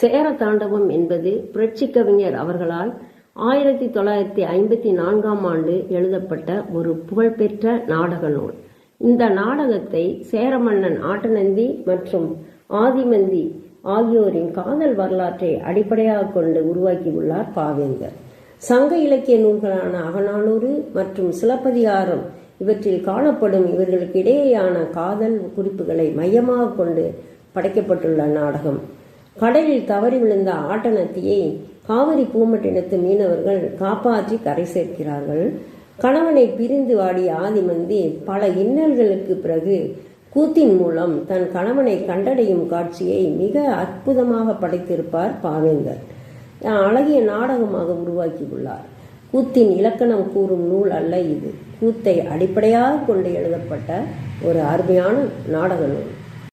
சேர தாண்டவம் என்பது புரட்சி கவிஞர் அவர்களால் 1954 எழுதப்பட்ட ஒரு புகழ்பெற்ற நாடக நூல். இந்த நாடகத்தை சேர மன்னன் ஆட்டநந்தி மற்றும் ஆதிமந்தி ஆகியோரின் காதல் வரலாற்றை அடிப்படையாக கொண்டு உருவாக்கியுள்ளார் பாவேந்தர். சங்க இலக்கிய நூல்களான அகநானூறு மற்றும் சிலப்பதிகாரம் இவற்றில் காணப்படும் இவர்களுக்கு இடையேயான காதல் குறிப்புகளை மையமாக கொண்டு படைக்கப்பட்டுள்ள நாடகம். கடலில் தவறி விழுந்த ஆட்டநத்தியை காவிரி பூம்பட்டினத்து மீனவர்கள் காப்பாற்றி கரை சேர்க்கிறார்கள். கணவனை பிரிந்து வாடிய ஆதிமந்தி பல இன்னல்களுக்கு பிறகு கூத்தின் மூலம் தன் கணவனை கண்டடையும் காட்சியை மிக அற்புதமாக படைத்திருப்பார் பாவேந்தர். அழகிய நாடகமாக உருவாக்கியுள்ளார். கூத்தின் இலக்கணம் கூறும் நூல் அல்ல இது. கூத்தை அடிப்படையாக கொண்டு எழுதப்பட்ட ஒரு அருமையான நாடக நூல்.